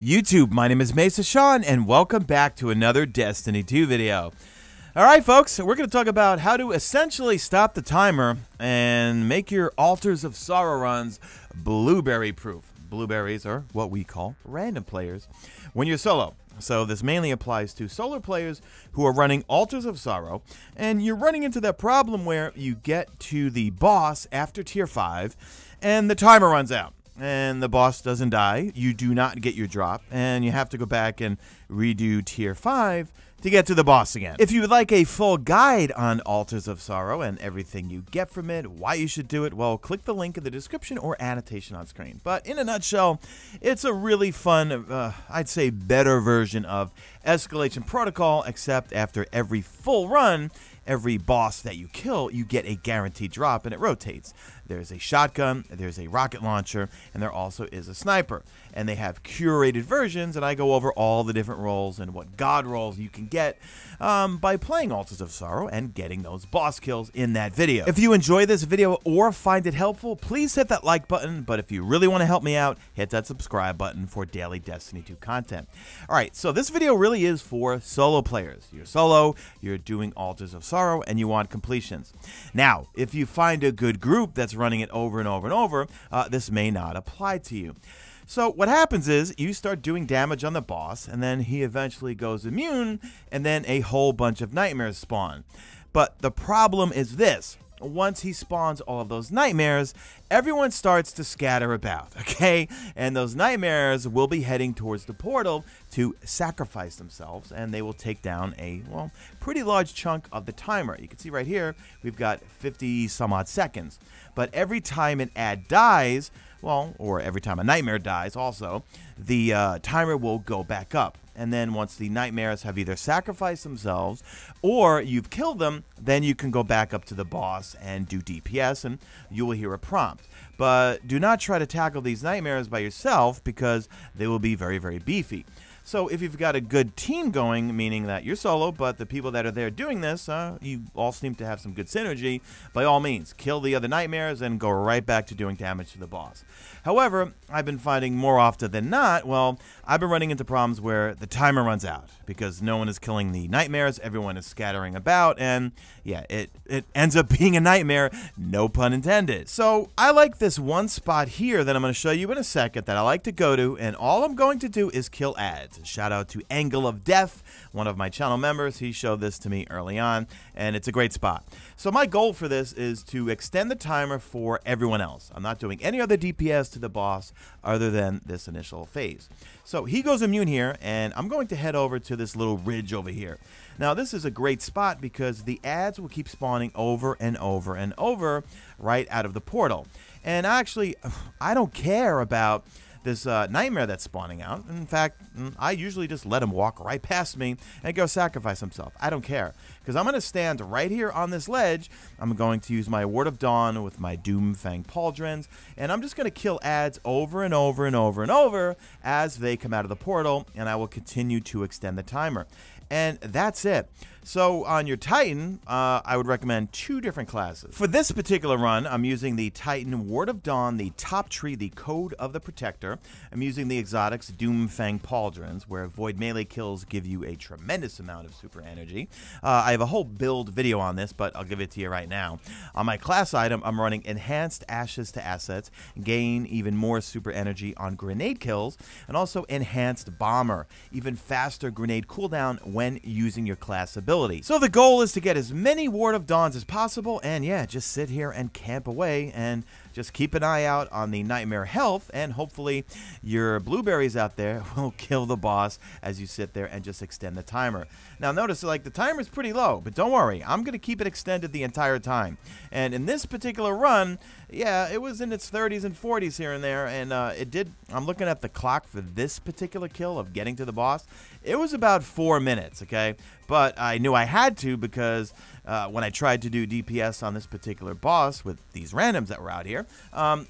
YouTube, my name is Mesa Sean, and welcome back to another Destiny 2 video. Alright folks, we're going to talk about how to essentially stop the timer and make your Altars of Sorrow runs blueberry proof. Blueberries are what we call random players when you're solo. So this mainly applies to solo players who are running Altars of Sorrow, and you're running into that problem where you get to the boss after tier 5 and the timer runs out. And the boss doesn't die, you do not get your drop, and you have to go back and redo tier 5 to get to the boss again. If you would like a full guide on Altars of Sorrow and everything you get from it, why you should do it, well, click the link in the description or annotation on screen. But in a nutshell, it's a really fun, I'd say better version of Escalation Protocol, except after every full run, every boss that you kill, you get a guaranteed drop, and it rotates. There's a shotgun, there's a rocket launcher, and there also is a sniper. And they have curated versions, and I go over all the different roles and what god rolls you can get by playing Altars of Sorrow and getting those boss kills in that video. If you enjoy this video or find it helpful, please hit that like button, but if you really want to help me out, hit that subscribe button for daily Destiny 2 content. Alright, so this video really is for solo players. You're solo, you're doing Altars of Sorrow, and you want completions. Now, if you find a good group that's running it over and over and over, this may not apply to you. So what happens is you start doing damage on the boss, and then he eventually goes immune, and then a whole bunch of nightmares spawn. But the problem is this: once he spawns all of those nightmares, everyone starts to scatter about, okay? And those nightmares will be heading towards the portal to sacrifice themselves, and they will take down a, well, pretty large chunk of the timer. You can see right here, we've got 50 some odd seconds. But every time an ad dies, well, or every time a nightmare dies also, the timer will go back up. And then once the nightmares have either sacrificed themselves or you've killed them, then you can go back up to the boss and do DPS, and you will hear a prompt. But do not try to tackle these nightmares by yourself, because they will be very, very beefy. So if you've got a good team going, meaning that you're solo, but the people that are there doing this, you all seem to have some good synergy, by all means, kill the other nightmares and go right back to doing damage to the boss. However, I've been finding more often than not, well, I've been running into problems where the timer runs out because no one is killing the nightmares, everyone is scattering about, and yeah, it ends up being a nightmare, no pun intended. So I like this one spot here that I'm going to show you in a second that I like to go to, and all I'm going to do is kill ads. Shout out to Angle of Death, one of my channel members. He showed this to me early on, and it's a great spot. So my goal for this is to extend the timer for everyone else. I'm not doing any other DPS to the boss other than this initial phase. So he goes immune here, and I'm going to head over to this little ridge over here. Now this is a great spot because the ads will keep spawning over and over and over right out of the portal. And actually, I don't care about this nightmare that's spawning out. In fact, I usually just let him walk right past me and go sacrifice himself. I don't care, because I'm going to stand right here on this ledge. I'm going to use my Ward of Dawn with my Doomfang Pauldrons, and I'm just going to kill ads over and over and over and over as they come out of the portal, and I will continue to extend the timer. And that's it. So on your Titan, I would recommend 2 different classes. For this particular run, I'm using the Titan Ward of Dawn, the top tree, the Code of the Protector. I'm using the exotics Doomfang Pauldrons, where void melee kills give you a tremendous amount of super energy. I have a whole build video on this, but I'll give it to you right now. On my class item, I'm running Enhanced Ashes to Assets, gain even more super energy on grenade kills, and also Enhanced Bomber, even faster grenade cooldown when using your class ability. So the goal is to get as many Ward of Dawns as possible, and yeah, just sit here and camp away and just keep an eye out on the nightmare health, and hopefully your blueberries out there will kill the boss as you sit there and just extend the timer. Now notice, like, the timer's pretty low, but don't worry, I'm going to keep it extended the entire time. And in this particular run, yeah, it was in its 30s and 40s here and there, and I'm looking at the clock for this particular kill of getting to the boss. It was about 4 minutes, okay? But I knew I had to, because when I tried to do DPS on this particular boss with these randoms that were out here,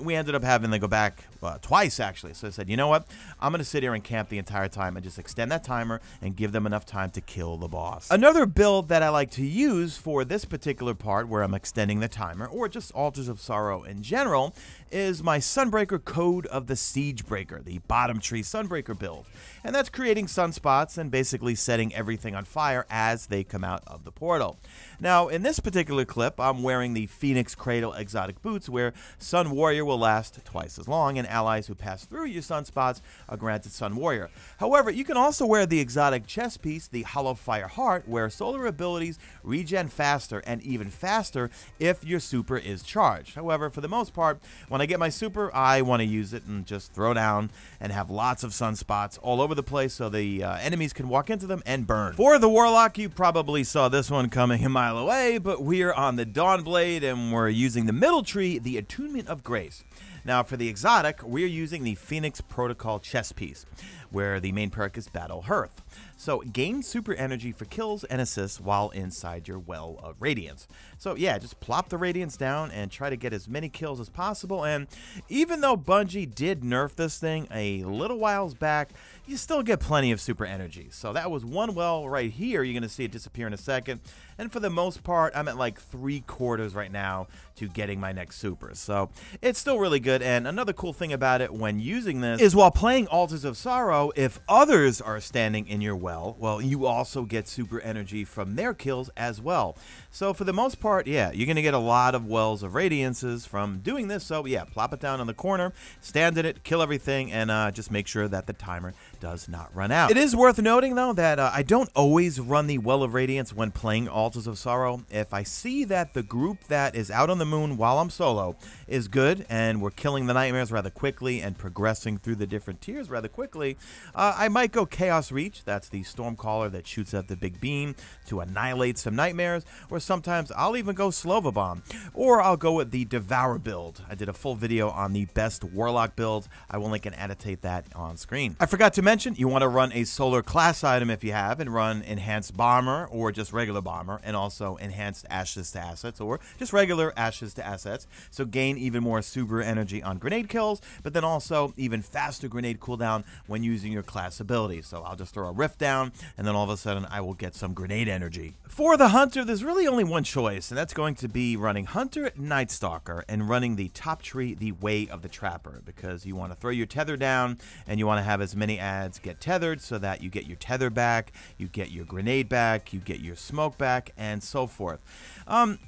we ended up having to go back twice actually. So I said, you know what? I'm going to sit here and camp the entire time and just extend that timer and give them enough time to kill the boss. Another build that I like to use for this particular part where I'm extending the timer, or just Altars of Sorrow in general, is my Sunbreaker Code of the Siegebreaker, the bottom tree Sunbreaker build. And that's creating sunspots and basically setting everything on fire as they come out of the portal. Now, in this particular clip, I'm wearing the Phoenix Cradle exotic boots, where Sun Warrior will last twice as long, and allies who pass through your sunspots are granted Sun Warrior. However, you can also wear the exotic chest piece, the Hollow Fire Heart, where solar abilities regen faster and even faster if your super is charged. However, for the most part, when I get my super, I want to use it and just throw down and have lots of sunspots all over the place so the enemies can walk into them and burn. For the Warlock, you probably saw this one coming a mile away, but we're on the Dawnblade and we're using the middle tree, the Attunement of Grace. Now, for the exotic, we're using the Phoenix Protocol chess piece, where the main perk is Battle Hearth. So, gain super energy for kills and assists while inside your Well of Radiance. So, yeah, just plop the Radiance down and try to get as many kills as possible. And even though Bungie did nerf this thing a little whiles back, you still get plenty of super energy. So, that was one well right here. You're going to see it disappear in a second. And for the most part, I'm at like 3/4 right now to getting my next super. So, it's still really good. And another cool thing about it when using this is while playing Altars of Sorrow, if others are standing in your well, you also get super energy from their kills as well. So for the most part, yeah, you're going to get a lot of Wells of Radiances from doing this. So yeah, plop it down in the corner, stand in it, kill everything, and just make sure that the timer does not run out. It is worth noting, though, that I don't always run the Well of Radiance when playing Altars of Sorrow. If I see that the group that is out on the moon while I'm solo is good and we're killing the nightmares rather quickly and progressing through the different tiers rather quickly, I might go Chaos Reach. That's the Stormcaller that shoots out the big beam to annihilate some nightmares, or sometimes I'll even go Slova Bomb, or I'll go with the Devour build. I did a full video on the best Warlock builds. I will link and annotate that on screen. I forgot to mention, you want to run a solar class item if you have, and run Enhanced Bomber or just regular Bomber, and also Enhanced Ashes to Assets or just regular Ashes to Assets, so gain even more super energy on grenade kills, but then also even faster grenade cooldown when using your class ability. So I'll just throw a Rift down, and then all of a sudden I will get some grenade energy. For the Hunter, there's really only one choice, and that's going to be running Hunter Night Stalker and running the top tree, the Way of the Trapper, because you want to throw your tether down and you want to have as many ads get tethered so that you get your tether back, you get your grenade back, you get your smoke back, and so forth.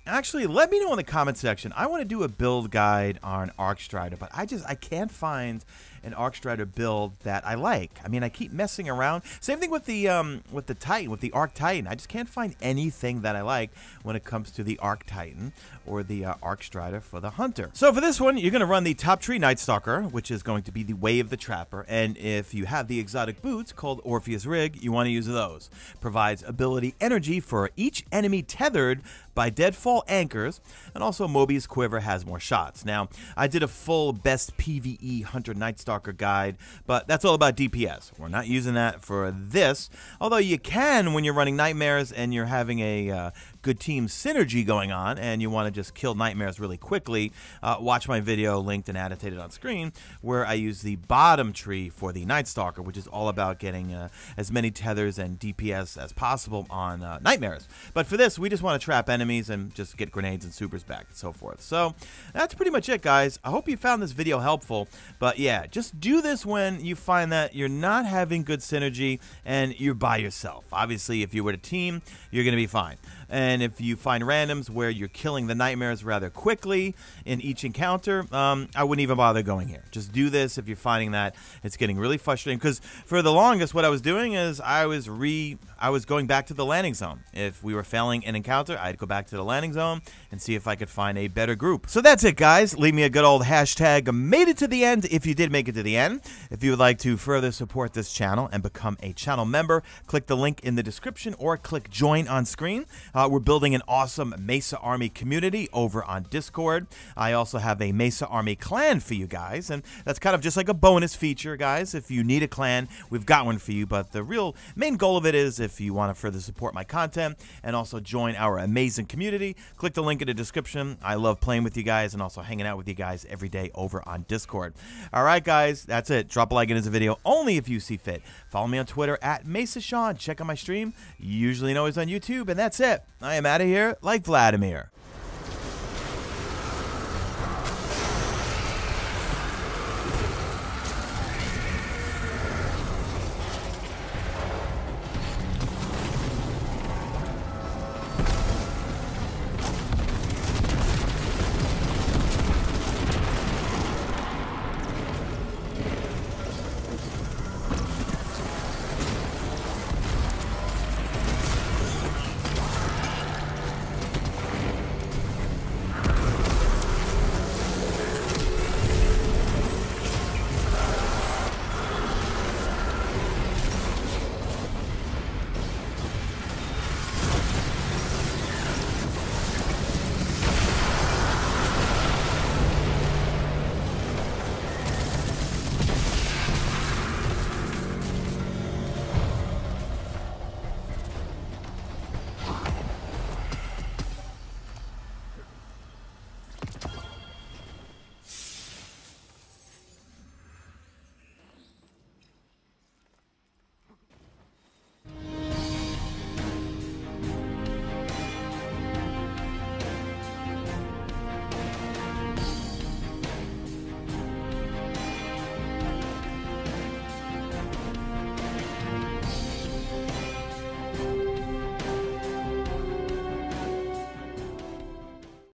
Actually, let me know in the comment section. I want to do a build guide on Arcstrider, but I can't find an Arcstrider build that I like. I mean, I keep messing around. Same thing with the Titan, with the Arc Titan. I just can't find anything that I like when it comes to the Arc Titan or the Arcstrider for the Hunter. So for this one, you're going to run the top tree Night Stalker, which is going to be the Way of the Trapper. And if you have the exotic boots called Orpheus Rig, you want to use those. Provides ability energy for each enemy tethered by deadfall anchors, and also Moby's Quiver has more shots. Now, I did a full best PvE Hunter Night Stalker guide, but that's all about DPS. We're not using that for this, although you can when you're running Nightmares and you're having a good team synergy going on and you want to just kill Nightmares really quickly. Watch my video linked and annotated on screen where I use the bottom tree for the Night Stalker, which is all about getting as many tethers and DPS as possible on Nightmares. But for this, we just want to trap enemies and just get grenades and supers back and so forth. So that's pretty much it, guys. I hope you found this video helpful. But yeah, just do this when you find that you're not having good synergy and you're by yourself. Obviously, if you were a team, you're going to be fine. And if you find randoms where you're killing the Nightmares rather quickly in each encounter, I wouldn't even bother going here. Just do this if you're finding that it's getting really frustrating. Because for the longest, what I was doing is I was going back to the landing zone. If we were failing an encounter, I'd go back to the landing zone and see if I could find a better group. So that's it, guys. Leave me a good old hashtag made it to the end if you did make it it to the end. If you would like to further support this channel and become a channel member, click the link in the description or click join on screen. We're building an awesome Mesa Army community over on Discord. I also have a Mesa Army clan for you guys, and that's kind of just like a bonus feature, guys. If you need a clan, we've got one for you, but the real main goal of it is if you want to further support my content and also join our amazing community, click the link in the description. I love playing with you guys and also hanging out with you guys every day over on Discord. All right, guys, that's it. Drop a like in this video only if you see fit. Follow me on Twitter at MesaSean. Check out my stream, usually and always on YouTube, and that's it. I am out of here like Vladimir.